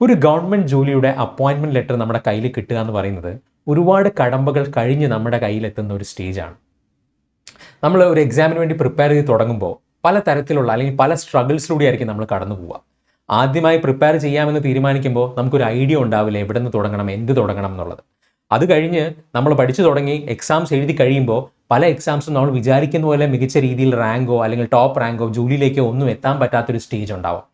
ഒരു ഗവൺമെൻറ് ജോലിയുടെ appointment letter നമ്മുടെ കയ്യിൽ കിട്ടുക എന്ന് പറയുന്നത് ഒരുപാട് കടമ്പകൾ കഴിഞ്ഞ് നമ്മുടെ കയ്യിലെത്തുന്ന ഒരു സ്റ്റേജാണ്. നമ്മൾ ഒരു എക്സാമിന് വേണ്ടി പ്രിപ്പയർ ചെയ്ത് തുടങ്ങുമ്പോൾ പല തരത്തിലുള്ള അല്ലെങ്കിൽ പല സ്ട്രഗിൾസിലൂടെ ആയിരിക്കും നമ്മൾ കടന്നു പോവുക. ആദ്യമായി പ്രിപ്പയർ ചെയ്യാമെന്ന് തീരുമാനിക്കുമ്പോൾ നമുക്കൊരു ഐഡിയ ഉണ്ടാവില്ല എവിടെ നിന്ന് തുടങ്ങണം, എന്ത് തുടങ്ങണം എന്നുള്ളത്. അത് കഴിഞ്ഞ് നമ്മൾ പഠിച്ചു തുടങ്ങി എക്സാംസ് എഴുതി കഴിയുമ്പോൾ പല എക്സാംസും നമ്മൾ വിചാരിക്കുന്ന പോലെ മികച്ച രീതിയിൽ റാങ്കോ അല്ലെങ്കിൽ ടോപ്പ് റാങ്കോ ജോലിയിലേക്കോ ഒന്നും എത്താൻ പറ്റാത്തൊരു സ്റ്റേജ് ഉണ്ടാവും.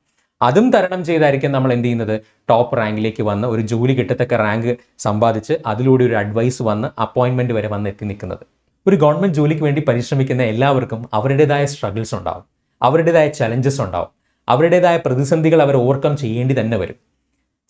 അതും തരണം ചെയ്തായിരിക്കും നമ്മൾ എന്ത് ചെയ്യുന്നത്, ടോപ്പ് റാങ്കിലേക്ക് വന്ന് ഒരു ജോലി കിട്ടത്തക്ക റാങ്ക് സമ്പാദിച്ച് അതിലൂടെ ഒരു അഡ്വൈസ് വന്ന് അപ്പോയിൻമെൻറ്റ് വരെ വന്ന് എത്തി നിൽക്കുന്നത്. ഒരു ഗവൺമെൻറ് ജോലിക്ക് വേണ്ടി പരിശ്രമിക്കുന്ന എല്ലാവർക്കും അവരുടേതായ സ്ട്രഗിൾസ് ഉണ്ടാവും, അവരുടേതായ ചലഞ്ചസ് ഉണ്ടാവും, അവരുടേതായ പ്രതിസന്ധികൾ അവർ ഓവർകം ചെയ്യേണ്ടി തന്നെ വരും.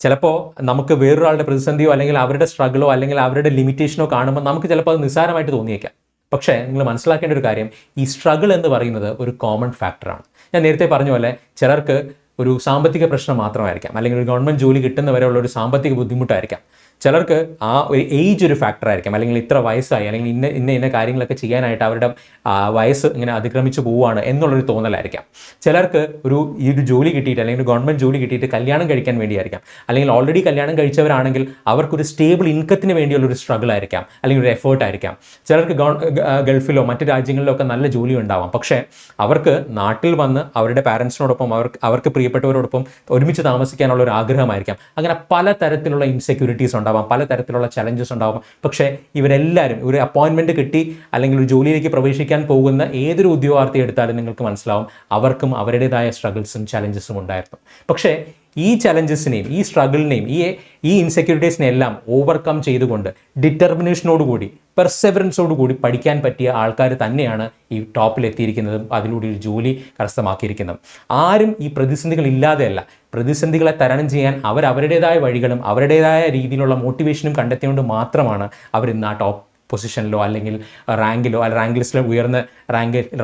ചിലപ്പോൾ നമുക്ക് വേറൊരാളുടെ പ്രതിസന്ധിയോ അല്ലെങ്കിൽ അവരുടെ സ്ട്രഗിളോ അല്ലെങ്കിൽ അവരുടെ ലിമിറ്റേഷനോ കാണുമ്പോൾ നമുക്ക് ചിലപ്പോൾ അത് നിസ്സാരമായിട്ട് തോന്നിയേക്കാം. പക്ഷേ നിങ്ങൾ മനസ്സിലാക്കേണ്ട ഒരു കാര്യം, ഈ സ്ട്രഗിൾ എന്ന് പറയുന്നത് ഒരു കോമൺ ഫാക്ടറാണ്. ഞാൻ നേരത്തെ പറഞ്ഞ പോലെ ചിലർക്ക് ഒരു സാമ്പത്തിക പ്രശ്നം മാത്രമായിരിക്കാം, അല്ലെങ്കിൽ ഒരു ഗവൺമെൻറ് ജോലി കിട്ടുന്നവരെയുള്ള ഒരു സാമ്പത്തിക ബുദ്ധിമുട്ടായിരിക്കാം. ചിലർക്ക് ആ ഒരു ഏജ് ഒരു ഫാക്ടറായിരിക്കാം, അല്ലെങ്കിൽ ഇത്ര വയസ്സായി അല്ലെങ്കിൽ ഇന്ന കാര്യങ്ങളൊക്കെ ചെയ്യാനായിട്ട് അവരുടെ വയസ്സ് ഇങ്ങനെ അതിക്രമിച്ച് പോവുകയാണ് എന്നുള്ളൊരു തോന്നലായിരിക്കാം. ചിലർക്ക് ഈ ഒരു ജോലി കിട്ടിയിട്ട് അല്ലെങ്കിൽ ഒരു ഗവൺമെൻറ് ജോലി കിട്ടിയിട്ട് കല്യാണം കഴിക്കാൻ വേണ്ടിയായിരിക്കാം, അല്ലെങ്കിൽ ഓൾറെഡി കല്യാണം കഴിച്ചവരാണെങ്കിൽ അവർക്കൊരു സ്റ്റേബിൾ ഇൻകത്തിന് വേണ്ടിയുള്ളൊരു സ്ട്രഗിൾ ആയിരിക്കാം, അല്ലെങ്കിൽ ഒരു എഫേർട്ട് ആയിരിക്കാം. ചിലർക്ക് ഗൾഫിലോ മറ്റ് രാജ്യങ്ങളിലോ ഒക്കെ നല്ല ജോലി ഉണ്ടാവാം, പക്ഷേ അവർക്ക് നാട്ടിൽ വന്ന് അവരുടെ പാരൻസിനോടൊപ്പം അവർക്ക് പ്രിയപ്പെട്ടവരോടൊപ്പം ഒരുമിച്ച് താമസിക്കാനുള്ള ഒരു ആഗ്രഹമായിരിക്കാം. അങ്ങനെ പലതരത്തിലുള്ള ഇൻസെക്യൂരിറ്റീസ് ഉണ്ടാവാം, പലതരത്തിലുള്ള ചലഞ്ചസ് ഉണ്ടാവാം. പക്ഷേ ഇവരെല്ലാവരും ഒരു അപ്പോയിൻമെൻറ്റ് കിട്ടി അല്ലെങ്കിൽ ഒരു ജോലിയിലേക്ക് പ്രവേശിക്കാൻ പോകുന്ന ഏതൊരു ഉദ്യോഗാർത്ഥി എടുത്താലും നിങ്ങൾക്ക് മനസ്സിലാവും അവർക്കും അവരുടേതായ സ്ട്രഗിൾസും ചലഞ്ചസും ഉണ്ടായിരുന്നു. പക്ഷേ ഈ ചലഞ്ചസിനെയും ഈ സ്ട്രഗിളിനെയും ഈ ഇൻസെക്യൂരിറ്റീസിനെ എല്ലാം ഓവർകം ചെയ്തുകൊണ്ട് ഡിറ്റർമിനേഷനോടുകൂടി പെർസെവറൻസോടുകൂടി പഠിക്കാൻ പറ്റിയ ആൾക്കാർ തന്നെയാണ് ഈ ടോപ്പിലെത്തിയിരിക്കുന്നതും അതിലൂടെ ഒരു ജോലി കരസ്ഥമാക്കിയിരിക്കുന്നതും. ആരും ഈ പ്രതിസന്ധികൾ ഇല്ലാതെയല്ല, പ്രതിസന്ധികളെ തരണം ചെയ്യാൻ അവരുടേതായ വഴികളും അവരുടേതായ രീതിയിലുള്ള മോട്ടിവേഷനും കണ്ടെത്തിയുകൊണ്ട് മാത്രമാണ് അവർ ഇന്ന് ആ ടോപ്പ് പൊസിഷനിലോ അല്ലെങ്കിൽ റാങ്കിലോ റാങ്ക് ലിസ്റ്റിലോ ഉയർന്ന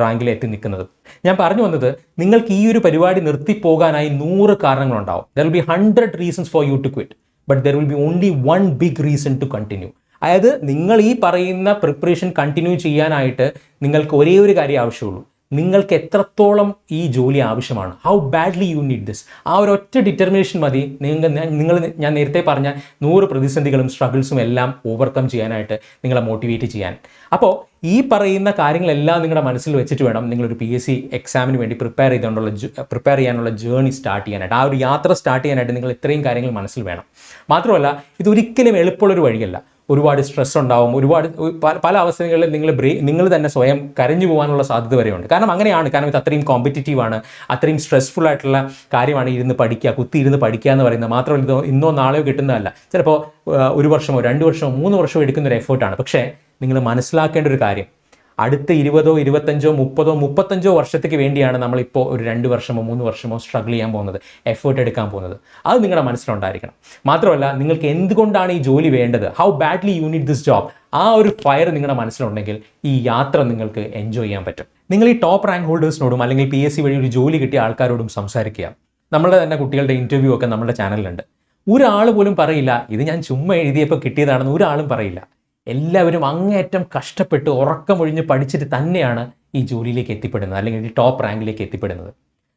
റാങ്കിൽ എത്തി നിൽക്കുന്നത്. ഞാൻ പറഞ്ഞു വന്നത്, നിങ്ങൾക്ക് ഈ ഒരു പരിപാടി നിർത്തിപ്പോകാനായി 100 കാരണങ്ങളുണ്ടാവും. There will be 100 reasons for you to quit, but there will be only 1 big reason to continue. അതായത് നിങ്ങൾ ഈ പറയുന്ന പ്രിപ്പറേഷൻ കണ്ടിന്യൂ ചെയ്യാനായിട്ട് നിങ്ങൾക്ക് ഒരേ ഒരു കാര്യം ആവശ്യമുള്ളൂ, നിങ്ങൾക്ക് എത്രത്തോളം ഈ ജോലി ആവശ്യമാണ്, how badly you need this. ആ ഒരു ഒറ്റ ഡിറ്റർമിനേഷൻ മതി ഞാൻ നേരത്തെ പറഞ്ഞ 100 പ്രതിസന്ധികളും സ്ട്രഗിൾസും എല്ലാം ഓവർകം ചെയ്യാനായിട്ട് നിങ്ങളെ മോട്ടിവേറ്റ് ചെയ്യാൻ. അപ്പോൾ ഈ പറയുന്ന കാര്യങ്ങളെല്ലാം നിങ്ങളുടെ മനസ്സിൽ വെച്ചിട്ട് വേണം നിങ്ങളൊരു PSC എക്സാമിന് വേണ്ടി പ്രിപ്പയർ ചെയ്യാനുള്ള ജേർണി സ്റ്റാർട്ട് ചെയ്യാനായിട്ട്. ആ ഒരു യാത്ര സ്റ്റാർട്ട് ചെയ്യാനായിട്ട് നിങ്ങൾ ഇത്രയും കാര്യങ്ങൾ മനസ്സിൽ വേണം. മാത്രമല്ല ഇതൊരിക്കലും എളുപ്പമുള്ളൊരു വഴിയല്ല. ഒരുപാട് സ്ട്രെസ് ഉണ്ടാവും, പല അവസരങ്ങളിൽ നിങ്ങൾ തന്നെ സ്വയം കരഞ്ഞു പോകാനുള്ള സാധ്യത വരെയുണ്ട്. കാരണം ഇത് അത്രയും കോമ്പറ്റീറ്റീവാണ്, അത്രയും സ്ട്രെസ്ഫുൾ ആയിട്ടുള്ള കാര്യമാണ് കുത്തിയിരുന്ന് പഠിക്കുക എന്ന് പറയുന്നത്. മാത്രമല്ല ഇത് ഇന്നോ നാളെയോ കിട്ടുന്നതല്ല, ചിലപ്പോൾ 1 വർഷമോ 2 വർഷമോ 3 വർഷമോ എടുക്കുന്ന ഒരു എഫേർട്ടാണ്. പക്ഷേ നിങ്ങൾ മനസ്സിലാക്കേണ്ട ഒരു കാര്യം, അടുത്ത 20, 25, 30, 35 വർഷത്തേക്ക് വേണ്ടിയാണ് നമ്മളിപ്പോൾ ഒരു 2 വർഷമോ 3 വർഷമോ സ്ട്രഗിൾ ചെയ്യാൻ പോകുന്നത്, എഫേർട്ട് എടുക്കാൻ പോകുന്നത്. അത് നിങ്ങളുടെ മനസ്സിലുണ്ടായിരിക്കണം. മാത്രമല്ല നിങ്ങൾക്ക് എന്തുകൊണ്ടാണ് ഈ ജോലി വേണ്ടത്, how badly you need this job, ആ ഒരു ഫയർ നിങ്ങളുടെ മനസ്സിലുണ്ടെങ്കിൽ ഈ യാത്ര നിങ്ങൾക്ക് എൻജോയ് ചെയ്യാൻ പറ്റും. നിങ്ങൾ ഈ ടോപ്പ് റാങ്ക് ഹോൾഡേഴ്സിനോടും അല്ലെങ്കിൽ PSC വഴി ഒരു ജോലി കിട്ടിയ ആൾക്കാരോടും സംസാരിക്കുക. നമ്മളുടെ തന്നെ കുട്ടികളുടെ ഇൻ്റർവ്യൂ ഒക്കെ നമ്മുടെ ചാനലിലുണ്ട്. ഒരാൾ പോലും പറയില്ല ഇത് ഞാൻ ചുമ്മാ എഴുതിയപ്പോൾ കിട്ടിയതാണെന്ന്, ഒരാളും പറയില്ല. എല്ലാവരും അങ്ങേയറ്റം കഷ്ടപ്പെട്ട് ഉറക്കമൊഴിഞ്ഞ് പഠിച്ചിട്ട് തന്നെയാണ് ഈ ജോലിയിലേക്ക് എത്തിപ്പെടുന്നത്, അല്ലെങ്കിൽ ഈ ടോപ്പ് റാങ്കിലേക്ക് എത്തിപ്പെടുന്നത്.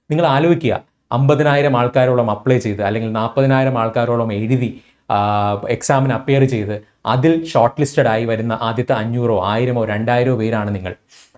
നിങ്ങൾ ആലോചിക്കുക, 50,000 ആൾക്കാരോളം അപ്ലൈ ചെയ്ത് അല്ലെങ്കിൽ 40,000 ആൾക്കാരോളം എഴുതി എക്സാമിന് അപ്പിയർ ചെയ്ത് അതിൽ ഷോർട്ട് ലിസ്റ്റഡ് ആയി വരുന്ന ആദ്യത്തെ 500, 1000, 2000 പേരാണ് നിങ്ങൾ.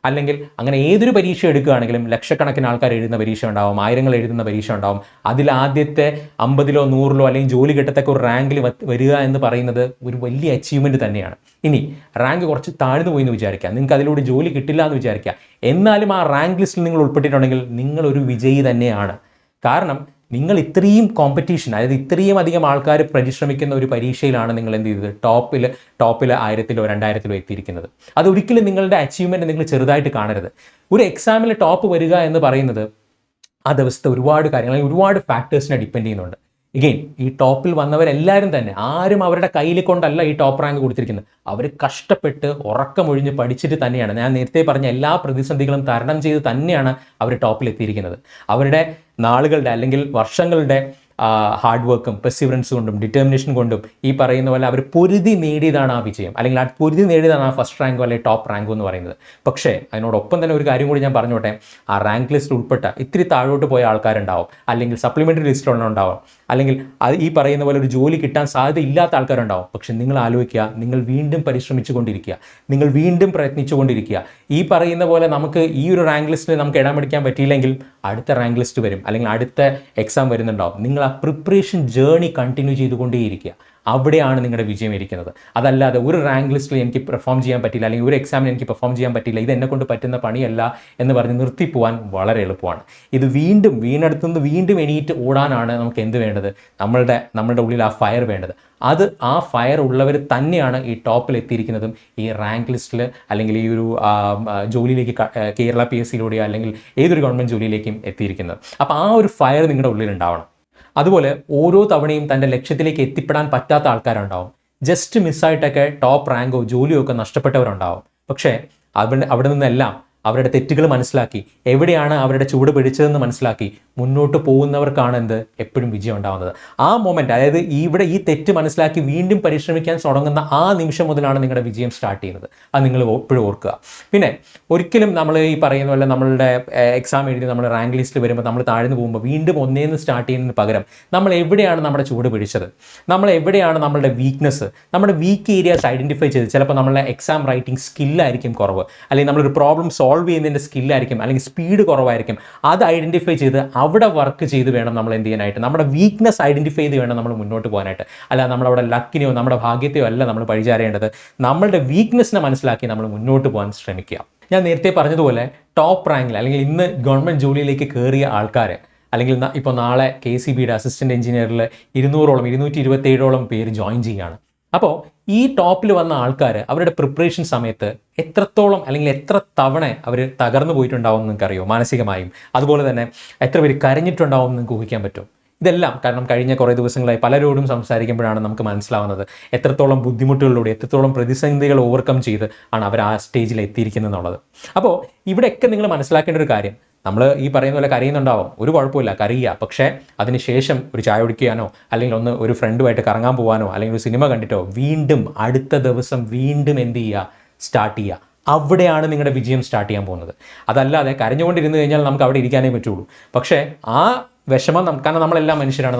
അല്ലെങ്കിൽ അങ്ങനെ ഏതൊരു പരീക്ഷ എടുക്കുകയാണെങ്കിലും ലക്ഷക്കണക്കിന് ആൾക്കാർ എഴുതുന്ന പരീക്ഷ ഉണ്ടാവും, 1000 എഴുതുന്ന പരീക്ഷ ഉണ്ടാവും. അതിൽ ആദ്യത്തെ 50ലോ 100ലോ അല്ലെങ്കിൽ ജോലി കിട്ടത്തക്ക ഒരു റാങ്കിൽ വരിക എന്ന് പറയുന്നത് ഒരു വലിയ അച്ചീവ്മെൻറ്റ് തന്നെയാണ്. ഇനി റാങ്ക് കുറച്ച് താഴ്ന്നു പോയി എന്ന് വിചാരിക്കുക, നിങ്ങൾക്ക് അതിലൂടെ ജോലി കിട്ടില്ല എന്ന് വിചാരിക്കുക, എന്നാലും ആ റാങ്ക് ലിസ്റ്റിൽ നിങ്ങൾ ഉൾപ്പെട്ടിട്ടുണ്ടെങ്കിൽ നിങ്ങളൊരു വിജയി തന്നെയാണ്. കാരണം നിങ്ങൾ ഇത്രയും കോമ്പറ്റീഷൻ, അതായത് ഇത്രയും അധികം ആൾക്കാർ പരിശ്രമിക്കുന്ന ഒരു പരീക്ഷയിലാണ് നിങ്ങൾ എന്ത് ചെയ്തത്, ടോപ്പിൽ 1000ലോ 2000ലോ എത്തിയിരിക്കുന്നത്. അതൊരിക്കലും നിങ്ങളുടെ അച്ചീവ്മെൻറ്റ് നിങ്ങൾ ചെറുതായിട്ട് കാണരുത്. ഒരു എക്സാമിൽ ടോപ്പ് വരിക എന്ന് പറയുന്നത് ആ ദിവസത്തെ ഒരുപാട് കാര്യങ്ങൾ, ഒരുപാട് ഫാക്ടേഴ്സിനെ ഡിപ്പെൻഡ് ചെയ്യുന്നുണ്ട്. എഗെയിൻ ഈ ടോപ്പിൽ വന്നവരെല്ലാവരും തന്നെ ആരും അവരുടെ കയ്യിൽ കൊണ്ടല്ല ഈ ടോപ്പ് റാങ്ക് കൊടുത്തിരിക്കുന്നത്. അവർ കഷ്ടപ്പെട്ട് ഉറക്കമൊഴിഞ്ഞ് പഠിച്ചിട്ട് തന്നെയാണ്, ഞാൻ നേരത്തെ പറഞ്ഞ എല്ലാ പ്രതിസന്ധികളും തരണം ചെയ്ത് തന്നെയാണ് അവർ ടോപ്പിലെത്തിയിരിക്കുന്നത്. അവരുടെ നാളുകളുടെ അല്ലെങ്കിൽ വർഷങ്ങളുടെ ഹാർഡ് വർക്കും പെർസിവറൻസ് കൊണ്ടും ഡിറ്റർമിനേഷൻ കൊണ്ടും ഈ പറയുന്ന പോലെ അവർ പൊരുതി നേടിയതാണ് ആ വിജയം, അല്ലെങ്കിൽ ആ പൊരുതി നേടിയതാണ് ആ ഫസ്റ്റ് റാങ്കോ അല്ലെങ്കിൽ ടോപ്പ് റാങ്കോ എന്ന് പറയുന്നത്. പക്ഷേ അതിനോടൊപ്പം തന്നെ ഒരു കാര്യം കൂടി ഞാൻ പറഞ്ഞോട്ടെ, ആ റാങ്ക് ലിസ്റ്റിൽ ഉൾപ്പെട്ട ഇത്തിരി താഴോട്ട് പോയ ആൾക്കാരുണ്ടാവും, അല്ലെങ്കിൽ സപ്ലിമെൻ്ററി ലിസ്റ്റിലുണ്ടാവും. അല്ലെങ്കിൽ അത് ഈ പറയുന്ന പോലെ ഒരു ജോലി കിട്ടാൻ സാധ്യത ഇല്ലാത്ത ആൾക്കാരുണ്ടാവും. പക്ഷെ നിങ്ങൾ ആലോചിക്കുക, നിങ്ങൾ വീണ്ടും പരിശ്രമിച്ചു കൊണ്ടിരിക്കുക, നിങ്ങൾ വീണ്ടും പ്രയത്നിച്ചു കൊണ്ടിരിക്കുക. ഈ പറയുന്ന പോലെ നമുക്ക് ഈ ഒരു റാങ്ക് ലിസ്റ്റിൽ നമുക്ക് ഇടം പിടിക്കാൻ പറ്റിയില്ലെങ്കിൽ അടുത്ത റാങ്ക് ലിസ്റ്റ് വരും, അല്ലെങ്കിൽ അടുത്ത എക്സാം വരുന്നുണ്ടാവും. നിങ്ങൾ ആ പ്രിപ്പറേഷൻ ജേർണി കണ്ടിന്യൂ ചെയ്തുകൊണ്ടേയിരിക്കുക. അവിടെയാണ് നിങ്ങളുടെ വിജയം ഇരിക്കുന്നത്. അതല്ലാതെ ഒരു റാങ്ക് ലിസ്റ്റിൽ എനിക്ക് പെർഫോം ചെയ്യാൻ പറ്റില്ല, അല്ലെങ്കിൽ ഒരു എക്സാമിന് എനിക്ക് പെർഫോം ചെയ്യാൻ പറ്റില്ല, ഇത് എന്നെക്കൊണ്ട് പറ്റുന്ന പണിയല്ല എന്ന് പറഞ്ഞ് നിർത്തിപ്പോവാൻ വളരെ എളുപ്പമാണ്. ഇത് വീണ്ടും വീണെടുത്തുനിന്ന് വീണ്ടും എണീറ്റ് ഓടാനാണ് നമുക്ക് എന്ത് വേണ്ടത്? നമ്മളുടെ ഉള്ളിൽ ആ ഫയർ വേണ്ടത്. ആ ഫയർ ഉള്ളവർ തന്നെയാണ് ഈ ടോപ്പിൽ എത്തിയിരിക്കുന്നതും ഈ റാങ്ക് ലിസ്റ്റിൽ, അല്ലെങ്കിൽ ഈ ഒരു ജോലിയിലേക്ക് കേരള PSCയിലൂടെയോ അല്ലെങ്കിൽ ഏതൊരു ഗവൺമെൻറ് ജോലിയിലേക്കും എത്തിയിരിക്കുന്നത്. അപ്പോൾ ആ ഒരു ഫയർ നിങ്ങളുടെ ഉള്ളിൽ ഉണ്ടാവണം. അതുപോലെ ഓരോ തവണയും തൻ്റെ ലക്ഷ്യത്തിലേക്ക് എത്തിപ്പെടാൻ പറ്റാത്ത ആൾക്കാരുണ്ടാവും. ജസ്റ്റ് മിസ്സായിട്ടൊക്കെ ടോപ്പ് റാങ്കോ ജോലിയോ ഒക്കെ നഷ്ടപ്പെട്ടവരുണ്ടാവും. പക്ഷേ അവിടെ നിന്നെല്ലാം അവരുടെ തെറ്റുകൾ മനസ്സിലാക്കി, എവിടെയാണ് അവരുടെ ചൂട് പിടിച്ചതെന്ന് മനസ്സിലാക്കി മുന്നോട്ട് പോകുന്നവർക്കാണ് എപ്പോഴും വിജയം ഉണ്ടാകുന്നത്. ആ മൊമെൻറ്റ്, അതായത് ഈ തെറ്റ് മനസ്സിലാക്കി വീണ്ടും പരിശ്രമിക്കാൻ തുടങ്ങുന്ന ആ നിമിഷം മുതലാണ് നിങ്ങളുടെ വിജയം സ്റ്റാർട്ട് ചെയ്യുന്നത്. അത് നിങ്ങൾ എപ്പോഴും ഓർക്കുക. പിന്നെ ഒരിക്കലും നമ്മൾ ഈ പറയുന്ന പോലെ നമ്മളുടെ എക്സാം എഴുതി നമ്മൾ റാങ്ക് ലിസ്റ്റിൽ വരുമ്പോൾ നമ്മൾ താഴ്ന്നു പോകുമ്പോൾ വീണ്ടും ഒന്നേന്ന് സ്റ്റാർട്ട് ചെയ്യുന്നതിന് പകരം നമ്മൾ എവിടെയാണ് നമ്മുടെ ചൂട് പിടിച്ചത്, നമ്മൾ എവിടെയാണ് നമ്മളുടെ വീക്ക്നെസ്, നമ്മുടെ വീക്ക് ഏരിയാസ് ഐഡൻറ്റിഫൈ ചെയ്ത്, ചിലപ്പോൾ നമ്മളുടെ എക്സാം റൈറ്റിംഗ് സ്കില്ലായിരിക്കും കുറവ്, അല്ലെങ്കിൽ നമ്മളൊരു പ്രോബ്ലം സോൾവ് ചെയ്യുന്നതിൻ്റെ സ്കില്ലായിരിക്കും, അല്ലെങ്കിൽ സ്പീഡ് കുറവായിരിക്കും. അത് ഐഡൻറ്റിഫൈ ചെയ്ത് അവിടെ വർക്ക് ചെയ്ത് വേണം നമ്മൾ എന്ത് ചെയ്യാനായിട്ട്, നമ്മുടെ വീക്ക്നെസ് ഐഡൻറ്റിഫൈ ചെയ്ത് വേണം നമ്മൾ മുന്നോട്ട് പോകാനായിട്ട്. അല്ല നമ്മളവിടെ ലക്കിനെയോ നമ്മുടെ ഭാഗ്യത്തെയോ അല്ല നമ്മൾ പഴിചാരേണ്ടത്. നമ്മളുടെ വീക്ക്നെസ്സിനെ മനസ്സിലാക്കി നമ്മൾ മുന്നോട്ട് പോകാൻ ശ്രമിക്കുക. ഞാൻ നേരത്തെ പറഞ്ഞതുപോലെ ടോപ്പ് റാങ്കിൽ, അല്ലെങ്കിൽ ഇന്ന് ഗവൺമെൻറ് ജോലിയിലേക്ക് കയറിയ ആൾക്കാർ, അല്ലെങ്കിൽ ഇപ്പോൾ നാളെ KCBയുടെ അസിസ്റ്റൻറ്റ് എഞ്ചിനീയറിൽ 227 പേര് ജോയിൻ ചെയ്യുകയാണ്. അപ്പോൾ ഈ ടോപ്പിൽ വന്ന ആൾക്കാർ അവരുടെ പ്രിപ്പറേഷൻ സമയത്ത് എത്രത്തോളം, അല്ലെങ്കിൽ എത്ര തവണ അവർ തകർന്നു പോയിട്ടുണ്ടാവും എന്ന് നിങ്ങൾക്കറിയോ? മാനസികമായും. അതുപോലെ തന്നെ എത്ര പേര് കരഞ്ഞിട്ടുണ്ടാവും എന്ന് നിങ്ങൾക്ക് ഊഹിക്കാൻ പറ്റും. ഇതെല്ലാം കാരണം കഴിഞ്ഞ കുറേ ദിവസങ്ങളായി പലരോടും സംസാരിക്കുമ്പോഴാണ് നമുക്ക് മനസ്സിലാവുന്നത് എത്രത്തോളം ബുദ്ധിമുട്ടുകളിലൂടെ, എത്രത്തോളം പ്രതിസന്ധികൾ ഓവർകം ചെയ്ത് ആണ് അവർ ആ സ്റ്റേജിൽ എത്തിയിരിക്കുന്നത് എന്നുള്ളത്. അപ്പോൾ ഇവിടെയൊക്കെ നിങ്ങൾ മനസ്സിലാക്കേണ്ട ഒരു കാര്യം, നമ്മൾ ഈ പറയുന്ന പോലെ കരയുന്നുണ്ടാവും, ഒരു കുഴപ്പമില്ല, കരയുക. പക്ഷേ അതിനുശേഷം ഒരു ചായ കുടിക്കാനോ, അല്ലെങ്കിൽ ഒരു ഫ്രണ്ടുമായിട്ട് കറങ്ങാൻ പോകാനോ, അല്ലെങ്കിൽ ഒരു സിനിമ കണ്ടിട്ടോ വീണ്ടും അടുത്ത ദിവസം വീണ്ടും എന്ത് ചെയ്യുക, സ്റ്റാർട്ട് ചെയ്യുക. അവിടെയാണ് നിങ്ങളുടെ വിജയം സ്റ്റാർട്ട് ചെയ്യാൻ പോകുന്നത്. അതല്ലാതെ കരഞ്ഞുകൊണ്ടിരുന്ന് കഴിഞ്ഞാൽ നമുക്ക് അവിടെ ഇരിക്കാനേ പറ്റുള്ളൂ. പക്ഷേ ആ വിഷമം കാരണം നമ്മളെല്ലാം മനുഷ്യരാണ്.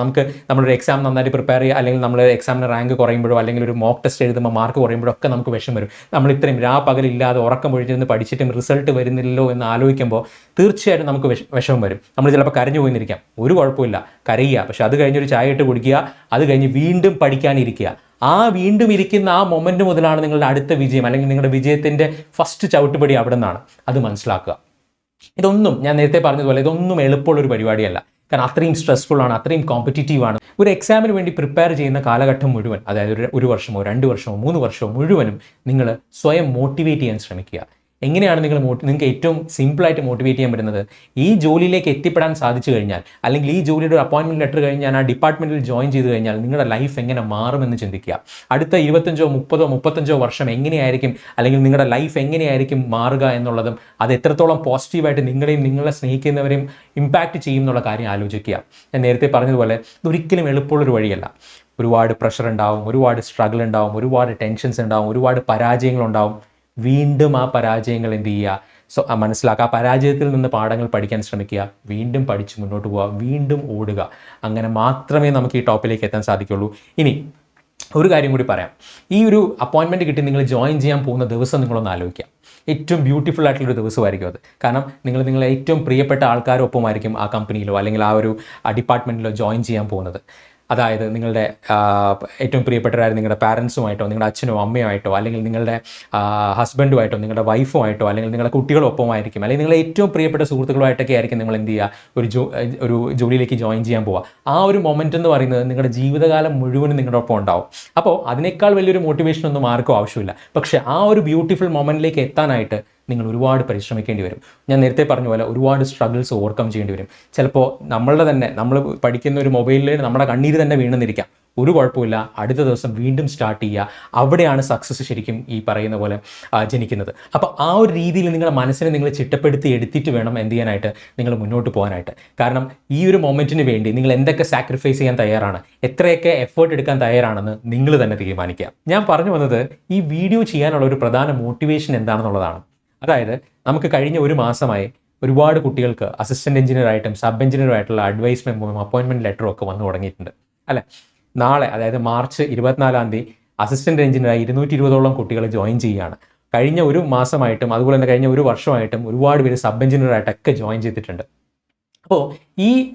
നമ്മളൊരു എക്സാം നന്നായിട്ട് പ്രിപ്പയർ ചെയ്യുക, അല്ലെങ്കിൽ നമ്മൾ എക്സാമിന് റാങ്ക് കുറയുമ്പോഴോ, അല്ലെങ്കിൽ ഒരു മോക്ക് ടെസ്റ്റ് എഴുതുമ്പോൾ മാർക്ക് കുറയുമ്പോഴോ ഒക്കെ നമുക്ക് വിഷമം വരും. നമ്മൾ ഇത്രയും പകലില്ലാതെ ഉറക്കം ഒഴിഞ്ഞിരുന്ന് പഠിച്ചിട്ടും റിസൾട്ട് വരുന്നില്ലല്ലോ എന്ന് ആലോചിക്കുമ്പോൾ തീർച്ചയായിട്ടും നമുക്ക് വിഷമം വരും. നമ്മൾ ചിലപ്പോൾ കരഞ്ഞു പോയിരിക്കാം, ഒരു കുഴപ്പമില്ല, കരയുക. പക്ഷെ അത് കഴിഞ്ഞൊരു ചായ ഇട്ട് കുടിക്കുക, അത് കഴിഞ്ഞ് വീണ്ടും പഠിക്കാനിരിക്കുക. ആ വീണ്ടും ഇരിക്കുന്ന ആ മൊമെൻറ്റ് മുതലാണ് നിങ്ങളുടെ അടുത്ത വിജയം, അല്ലെങ്കിൽ നിങ്ങളുടെ വിജയത്തിൻ്റെ ഫസ്റ്റ് ചവിട്ടുപടി അവിടെ നിന്നാണ്. അത് മനസ്സിലാക്കുക. ഇതൊന്നും ഞാൻ നേരത്തെ പറഞ്ഞതുപോലെ ഇതൊന്നും എളുപ്പമുള്ളൊരു പരിപാടിയല്ല. കാരണം അത്രയും സ്ട്രെസ്ഫുൾ ആണ്, അത്രയും കോമ്പറ്റീറ്റീവ് ആണ്. ഒരു എക്സാമിന് വേണ്ടി പ്രിപ്പയർ ചെയ്യുന്ന കാലഘട്ടം മുഴുവൻ, അതായത് ഒരു വർഷമോ 2 വർഷമോ 3 വർഷമോ മുഴുവനും നിങ്ങൾ സ്വയം മോട്ടിവേറ്റ് ചെയ്യാൻ ശ്രമിക്കുക. എങ്ങനെയാണ് നിങ്ങൾക്ക് ഏറ്റവും സിമ്പിളായിട്ട് മോട്ടിവേറ്റ് ചെയ്യാൻ പറ്റുന്നത്? ഈ ജോലിയിലേക്ക് എത്തിപ്പെടാൻ സാധിച്ചു കഴിഞ്ഞാൽ, അല്ലെങ്കിൽ ഈ ജോലിയുടെ ഒരു അപ്പോയിൻമെൻറ്റ് ലെറ്റർ കഴിഞ്ഞാൽ ആ ഡിപ്പാർട്ട്മെൻറ്റിൽ ജോയിൻ ചെയ്ത് കഴിഞ്ഞാൽ നിങ്ങളുടെ ലൈഫ് എങ്ങനെ മാറുമെന്ന് ചിന്തിക്കുക. അടുത്ത 25, 30, 35 വർഷം എങ്ങനെയായിരിക്കും, അല്ലെങ്കിൽ നിങ്ങളുടെ ലൈഫ് എങ്ങനെയായിരിക്കും മാറുക എന്നുള്ളതും അത് എത്രത്തോളം പോസിറ്റീവായിട്ട് നിങ്ങളെയും നിങ്ങളെ സ്നേഹിക്കുന്നവരെയും ഇമ്പാക്റ്റ് ചെയ്യും എന്നുള്ള കാര്യം ആലോചിക്കുക. ഞാൻ നേരത്തെ പറഞ്ഞതുപോലെ ഇതൊരിക്കലും എളുപ്പമുള്ളൊരു വഴിയല്ല. ഒരുപാട് പ്രഷർ ഉണ്ടാവും, ഒരുപാട് സ്ട്രഗിൾ ഉണ്ടാവും, ഒരുപാട് ടെൻഷൻസ് ഉണ്ടാവും, ഒരുപാട് പരാജയങ്ങളുണ്ടാവും. വീണ്ടും ആ പരാജയങ്ങൾ എന്ത് ചെയ്യുക, മനസ്സിലാക്കുക. ആ പരാജയത്തിൽ നിന്ന് പാഠങ്ങൾ പഠിക്കാൻ ശ്രമിക്കുക, വീണ്ടും പഠിച്ച് മുന്നോട്ട് പോവുക, വീണ്ടും ഓടുക. അങ്ങനെ മാത്രമേ നമുക്ക് ഈ ടോപ്പിലേക്ക് എത്താൻ സാധിക്കുള്ളൂ. ഇനി ഒരു കാര്യം കൂടി പറയാം. ഈ ഒരു അപ്പോയിൻമെൻറ്റ് കിട്ടി നിങ്ങൾ ജോയിൻ ചെയ്യാൻ പോകുന്ന ദിവസം നിങ്ങളൊന്ന് ആലോചിക്കുക. ഏറ്റവും ബ്യൂട്ടിഫുൾ ആയിട്ടുള്ളൊരു ദിവസമായിരിക്കും അത്. കാരണം നിങ്ങളെ ഏറ്റവും പ്രിയപ്പെട്ട ആൾക്കാരൊപ്പമായിരിക്കും ആ കമ്പനിയിലോ, അല്ലെങ്കിൽ ആ ഒരു ഡിപ്പാർട്ട്മെൻറ്റിലോ ജോയിൻ ചെയ്യാൻ പോകുന്നത്. അതായത് നിങ്ങളുടെ ഏറ്റവും പ്രിയപ്പെട്ടവരായ നിങ്ങളുടെ പാരൻസുമായിട്ടോ, നിങ്ങളുടെ അച്ഛനോ അമ്മയോ ആയിട്ടോ, അല്ലെങ്കിൽ നിങ്ങളുടെ ഹസ്ബൻഡുമായിട്ടോ, നിങ്ങളുടെ വൈഫുമായിട്ടോ, അല്ലെങ്കിൽ നിങ്ങളുടെ കുട്ടികളൊപ്പമായിരിക്കും, അല്ലെങ്കിൽ നിങ്ങളുടെ ഏറ്റവും പ്രിയപ്പെട്ട സുഹൃത്തുക്കളുമായിട്ടൊക്കെ ആയിരിക്കും നിങ്ങൾ എന്ത് ചെയ്യുക, ഒരു ജോലിയിലേക്ക് ജോയിൻ ചെയ്യാൻ പോവുക. ആ ഒരു മൊമെൻ്റ് എന്ന് പറയുന്നത് നിങ്ങളുടെ ജീവിതകാലം മുഴുവനും നിങ്ങളുടെ ഒപ്പം ഉണ്ടാവും. അപ്പോൾ അതിനേക്കാൾ വലിയൊരു മോട്ടിവേഷൻ ഒന്നും ആർക്കും ആവശ്യമില്ല. പക്ഷേ ആ ഒരു ബ്യൂട്ടിഫുൾ മൊമെൻറ്റിലേക്ക് എത്താനായിട്ട് നിങ്ങൾ ഒരുപാട് പരിശ്രമിക്കേണ്ടി വരും. ഞാൻ നേരത്തെ പറഞ്ഞ പോലെ ഒരുപാട് സ്ട്രഗിൾസ് ഓവർകം ചെയ്യേണ്ടി വരും. ചിലപ്പോൾ നമ്മൾ പഠിക്കുന്ന ഒരു മൊബൈലിൽ നമ്മുടെ കണ്ണീര് തന്നെ വീണെന്നിരിക്കാം. ഒരു കുഴപ്പമില്ല, അടുത്ത ദിവസം വീണ്ടും സ്റ്റാർട്ട് ചെയ്യുക. അവിടെയാണ് സക്സസ് ശരിക്കും ഈ പറയുന്ന പോലെ ജനിക്കുന്നത്. അപ്പോൾ ആ ഒരു രീതിയിൽ നിങ്ങളുടെ മനസ്സിനെ നിങ്ങൾ ചിട്ടപ്പെടുത്തി എടുത്തിട്ട് വേണം എന്ത് ചെയ്യാനായിട്ട്, നിങ്ങൾ മുന്നോട്ട് പോകാനായിട്ട്. കാരണം ഈ ഒരു മൊമെൻറ്റിന് വേണ്ടി നിങ്ങൾ എന്തൊക്കെ സാക്രിഫൈസ് ചെയ്യാൻ തയ്യാറാണ്, എത്രയൊക്കെ എഫേർട്ട് എടുക്കാൻ തയ്യാറാണെന്ന് നിങ്ങൾ തന്നെ തീരുമാനിക്കുക. ഞാൻ പറഞ്ഞു വന്നത് ഈ വീഡിയോ ചെയ്യാനുള്ള ഒരു പ്രധാന മോട്ടിവേഷൻ എന്താണെന്നുള്ളതാണ്. അതായത് നമുക്ക് കഴിഞ്ഞ ഒരു മാസമായി ഒരുപാട് കുട്ടികൾക്ക് അസിസ്റ്റൻറ്റ് എഞ്ചിനീയറായിട്ടും സബ് എഞ്ചിനീയറായിട്ടുള്ള അഡ്വൈസ് മെമ്മോയും അപ്പോയിൻമെൻറ്റ് ലെറ്ററും ഒക്കെ വന്നു തുടങ്ങിയിട്ടുണ്ട് അല്ലേ. നാളെ അതായത് മാർച്ച് 24 അസിസ്റ്റൻറ്റ് എഞ്ചിനീയറായി 220ഓളം കുട്ടികൾ ജോയിൻ ചെയ്യുകയാണ്. കഴിഞ്ഞ ഒരു മാസമായിട്ടും അതുപോലെ തന്നെ കഴിഞ്ഞ ഒരു വർഷമായിട്ടും ഒരുപാട് പേര് സബ് എഞ്ചിനീയറായിട്ടൊക്കെ ജോയിൻ ചെയ്തിട്ടുണ്ട്. അപ്പോൾ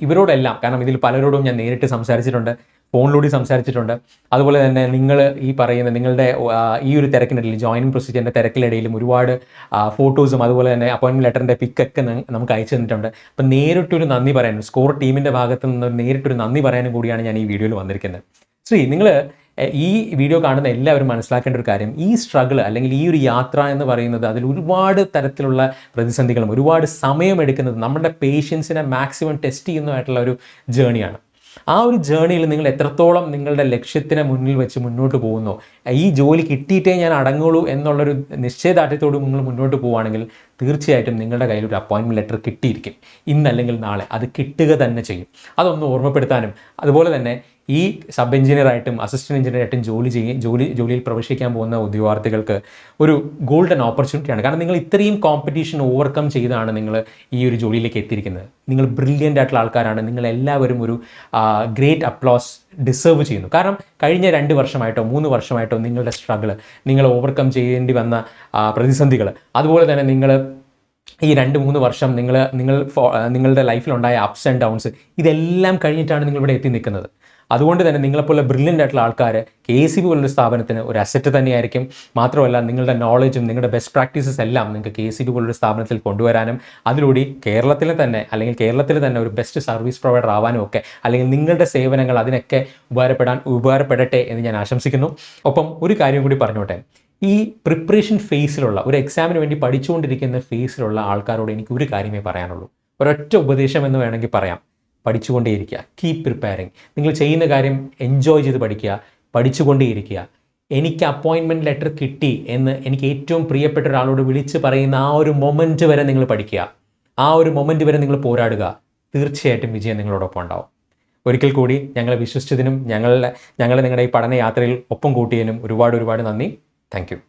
ഇവരോടെല്ലാം, കാരണം ഇതിൽ പലരോടും ഞാൻ നേരിട്ട് സംസാരിച്ചിട്ടുണ്ട്, ഫോണിലൂടെ സംസാരിച്ചിട്ടുണ്ട്. അതുപോലെ തന്നെ നിങ്ങൾ ഈ പറയുന്ന നിങ്ങളുടെ ഈ ഒരു തിരക്കിനിടയിൽ, ജോയിനിങ് പ്രൊസീജിയറിൻ്റെ തിരക്കിനിടയിലും ഒരുപാട് ഫോട്ടോസും അതുപോലെ തന്നെ അപ്പോയിൻമെൻറ്റ് ലെറ്ററിൻ്റെ പിക്കൊക്കെ നമുക്ക് അയച്ചു തന്നിട്ടുണ്ട്. അപ്പം നേരിട്ടൊരു നന്ദി പറയാനും, സ്കോർ ടീമിൻ്റെ ഭാഗത്ത് നിന്ന് നേരിട്ടൊരു നന്ദി പറയാനും കൂടിയാണ് ഞാൻ ഈ വീഡിയോയിൽ വന്നിരിക്കുന്നത്. നിങ്ങൾ ഈ വീഡിയോ കാണുന്ന എല്ലാവരും മനസ്സിലാക്കേണ്ട ഒരു കാര്യം, ഈ സ്ട്രഗിൾ അല്ലെങ്കിൽ ഈ ഒരു യാത്ര എന്ന് പറയുന്നത് അതിൽ ഒരുപാട് തരത്തിലുള്ള പ്രതിസന്ധികളും ഒരുപാട് സമയമെടുക്കുന്നത് നമ്മുടെ പേഷ്യൻസിനെ മാക്സിമം ടെസ്റ്റ് ചെയ്യുന്നതായിട്ടുള്ള ഒരു ജേണിയാണ്. ആ ഒരു ജേണിയിൽ നിങ്ങൾ എത്രത്തോളം നിങ്ങളുടെ ലക്ഷ്യത്തിനെ മുന്നിൽ വെച്ച് മുന്നോട്ട് പോകുന്നോ, ഈ ജോലി കിട്ടിയിട്ടേ ഞാൻ അടങ്ങുള്ളൂ എന്നുള്ളൊരു നിശ്ചയദാർഢ്യത്തോട് നിങ്ങൾ മുന്നോട്ട് പോവുകയാണെങ്കിൽ തീർച്ചയായിട്ടും നിങ്ങളുടെ കയ്യിൽ ഒരു അപ്പോയിൻമെൻറ്റ് ലെറ്റർ കിട്ടിയിരിക്കും. ഇന്നല്ലെങ്കിൽ നാളെ അത് കിട്ടുക തന്നെ ചെയ്യും. അതൊന്ന് ഓർമ്മപ്പെടുത്താനും, അതുപോലെ തന്നെ ഈ സബ് എഞ്ചിനീയറായിട്ടും അസിസ്റ്റൻറ്റ് എഞ്ചിനീയറായിട്ടും ജോലിയിൽ പ്രവേശിക്കാൻ പോകുന്ന ഉദ്യോഗാർത്ഥികൾക്ക് ഒരു ഗോൾഡൻ ഓപ്പർച്യൂണിറ്റിയാണ്. കാരണം നിങ്ങൾ ഇത്രയും കോമ്പറ്റീഷൻ ഓവർകം ചെയ്താണ് നിങ്ങൾ ഈ ഒരു ജോലിയിലേക്ക് എത്തിയിരിക്കുന്നത്. നിങ്ങൾ ബ്രില്യൻ്റ് ആയിട്ടുള്ള ആൾക്കാരാണ്. നിങ്ങളെല്ലാവരും ഒരു ഗ്രേറ്റ് അപ്ലോസ് ഡിസേർവ് ചെയ്യുന്നു. കാരണം കഴിഞ്ഞ 2 വർഷമായിട്ടോ 3 വർഷമായിട്ടോ നിങ്ങളുടെ സ്ട്രഗിൾ, നിങ്ങൾ ഓവർകം ചെയ്യേണ്ടി വന്ന പ്രതിസന്ധികൾ, അതുപോലെ തന്നെ നിങ്ങൾ ഈ 2-3 വർഷം നിങ്ങളുടെ ലൈഫിലുണ്ടായ അപ്സ് ആൻഡ് ഡൗൺസ്, ഇതെല്ലാം കഴിഞ്ഞിട്ടാണ് നിങ്ങളിവിടെ എത്തി നിൽക്കുന്നത്. അതുകൊണ്ട് തന്നെ നിങ്ങളെപ്പോലെ ബ്രില്യൻ്റ് ആയിട്ടുള്ള ആൾക്കാർ KCB പോലൊരു സ്ഥാപനത്തിന് ഒരു അസറ്റ് തന്നെയായിരിക്കും. മാത്രമല്ല നിങ്ങളുടെ നോളജും നിങ്ങളുടെ ബെസ്റ്റ് പ്രാക്ടീസസ് എല്ലാം നിങ്ങൾക്ക് KCB പോലൊരു സ്ഥാപനത്തിൽ കൊണ്ടുവരാനും അതിലൂടെ കേരളത്തിൽ തന്നെ ഒരു ബെസ്റ്റ് സർവീസ് പ്രൊവൈഡർ ആവാനും ഒക്കെ, അല്ലെങ്കിൽ നിങ്ങളുടെ സേവനങ്ങൾ അതിനൊക്കെ ഉപകാരപ്പെടട്ടെ എന്ന് ഞാൻ ആശംസിക്കുന്നു. ഒപ്പം ഒരു കാര്യം കൂടി പറഞ്ഞോട്ടെ, ഈ പ്രിപ്പറേഷൻ ഫേസിലുള്ള ഒരു എക്സാമിന് വേണ്ടി പഠിച്ചുകൊണ്ടിരിക്കുന്ന ഫേസിലുള്ള ആൾക്കാരോട് എനിക്ക് ഒരു കാര്യമേ പറയാനുള്ളൂ. ഒരൊറ്റ ഉപദേശം എന്ന് വേണമെങ്കിൽ പറയാം, പഠിച്ചുകൊണ്ടേയിരിക്കുക. Keep preparing. നിങ്ങൾ ചെയ്യുന്ന കാര്യം എൻജോയ് ചെയ്ത് പഠിക്കുക, പഠിച്ചുകൊണ്ടേയിരിക്കുക. എനിക്ക് അപ്പോയിൻമെൻറ്റ് ലെറ്റർ കിട്ടി എന്ന് എനിക്ക് ഏറ്റവും പ്രിയപ്പെട്ട ഒരാളോട് വിളിച്ച് പറയുന്ന ആ ഒരു മൊമെൻറ്റ് വരെ നിങ്ങൾ പഠിക്കുക, ആ ഒരു മൊമെൻറ്റ് വരെ നിങ്ങൾ പോരാടുക. തീർച്ചയായിട്ടും വിജയം നിങ്ങളോടൊപ്പം ഉണ്ടാവും. ഒരിക്കൽ കൂടി ഞങ്ങളെ വിശ്വസിച്ചതിനും ഞങ്ങളെ നിങ്ങളുടെ ഈ പഠനയാത്രയിൽ ഒപ്പം കൂട്ടിയതിനും ഒരുപാട് നന്ദി. Thank you.